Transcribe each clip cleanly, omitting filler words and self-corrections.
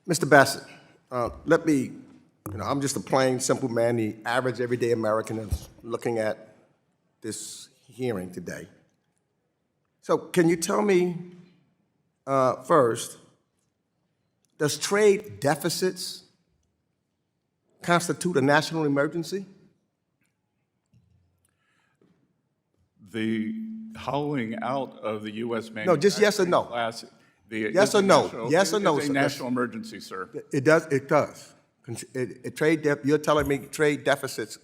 Mr. Bessent, let me, I'm just a plain, simple man, the average, everyday American is looking at this hearing today. So can you tell me first, does trade deficits constitute a national emergency? The hollowing out of the U.S. manufacturing No, just yes or no. class, Yes or no? Yes or no, It's a sir? national emergency, sir. It does. It does. You're telling me trade deficits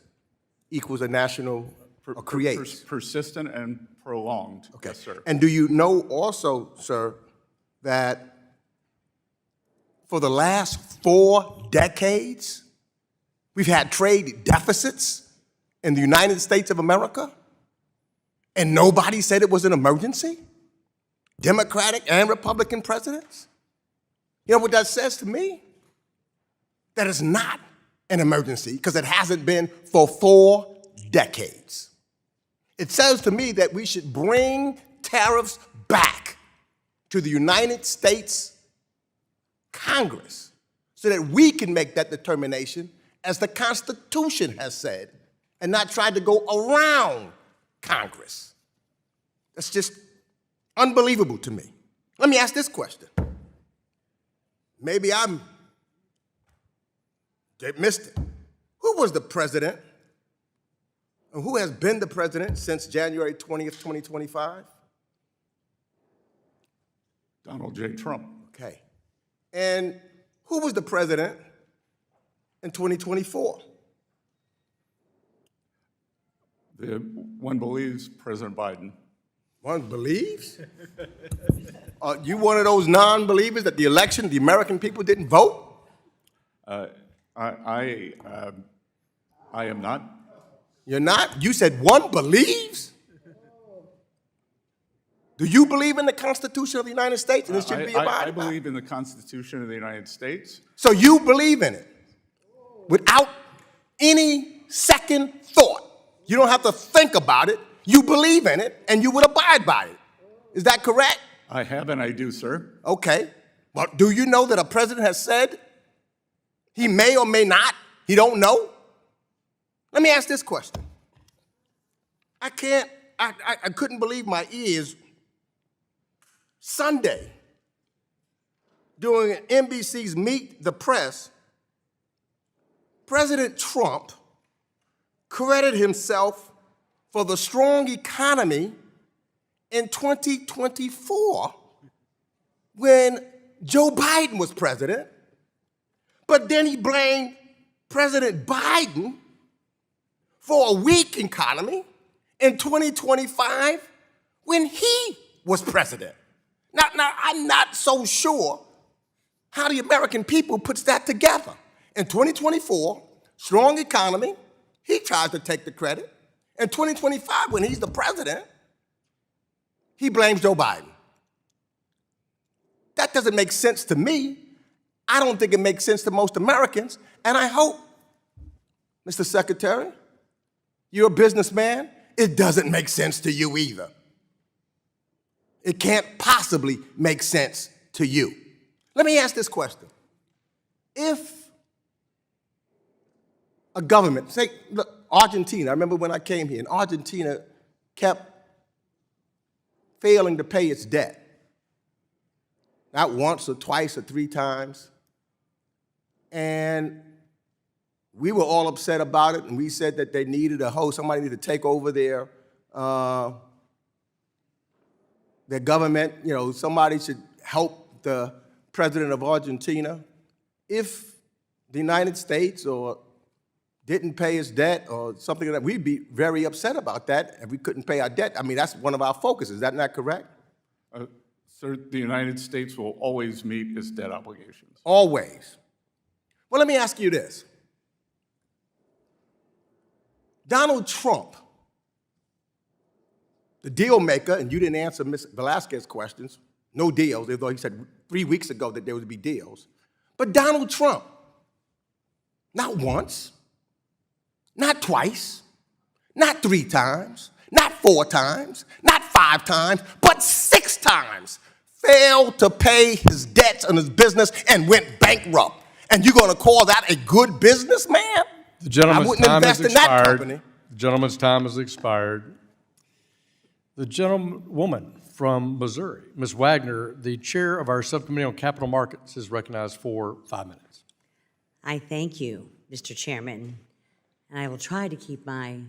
equals a national or creates? Persistent and prolonged. Okay. Yes, sir. And do you know also, sir, that for the last 4 decades, we've had trade deficits in the United States of America, and nobody said it was an emergency? Democratic and Republican presidents? You know what that says to me? That it's not an emergency because it hasn't been for 4 decades. It says to me that we should bring tariffs back to the United States Congress so that we can make that determination as the Constitution has said and not try to go around Congress. That's just unbelievable to me. Let me ask this question. Maybe they missed it. Who was the president and who has been the president since January 20th, 2025? Donald J. Trump. Okay. And who was the president in 2024? One believes President Biden. One believes? You one of those non-believers that the election, the American people didn't vote? I am not. You're not? You said one believes? Do you believe in the Constitution of the United States and it should be abided by? I believe in the Constitution of the United States. So you believe in it without any second thought. You don't have to think about it. You believe in it and you would abide by it. Is that correct? I have and I do, sir. Okay. But do you know that a president has said he may or may not, he don't know? Let me ask this question. I couldn't believe my ears. Sunday, during NBC's Meet the Press, President Trump credited himself for the strong economy in 2024 when Joe Biden was president, but then he blamed President Biden for a weak economy in 2025 when he was president. Now, I'm not so sure how the American people puts that together. In 2024, strong economy, he tries to take the credit. In 2025, when he's the president, he blames Joe Biden. That doesn't make sense to me. I don't think it makes sense to most Americans. And I hope, Mr. Secretary, you're a businessman, it doesn't make sense to you either. It can't possibly make sense to you. Let me ask this question. If a government, say, look, Argentina, I remember when I came here, and Argentina kept failing to pay its debt. Not once or twice or 3 times. And we were all upset about it, and we said that they needed somebody needed to take over their government. You know, somebody should help the president of Argentina. If the United States didn't pay its debt or something like that, we'd be very upset about that if we couldn't pay our debt. I mean, that's one of our focuses. Is that not correct? Sir, the United States will always meet its debt obligations. Always. Well, let me ask you this. Donald Trump, the deal maker, and you didn't answer Ms. Velasquez's questions, no deals, although he said 3 weeks ago that there would be deals. But Donald Trump, not once, not twice, not 3 times, not 4 times, not 5 times, but 6 times failed to pay his debts and his business and went bankrupt. And you're going to call that a good businessman? The I gentleman's wouldn't time has invest in that expired. company. The gentleman's time has expired. The gentlewoman from Missouri, Ms. Wagner, the chair of our subcommittee on capital markets, is recognized for 5 minutes. I thank you, Mr. Chairman, and I will try to keep my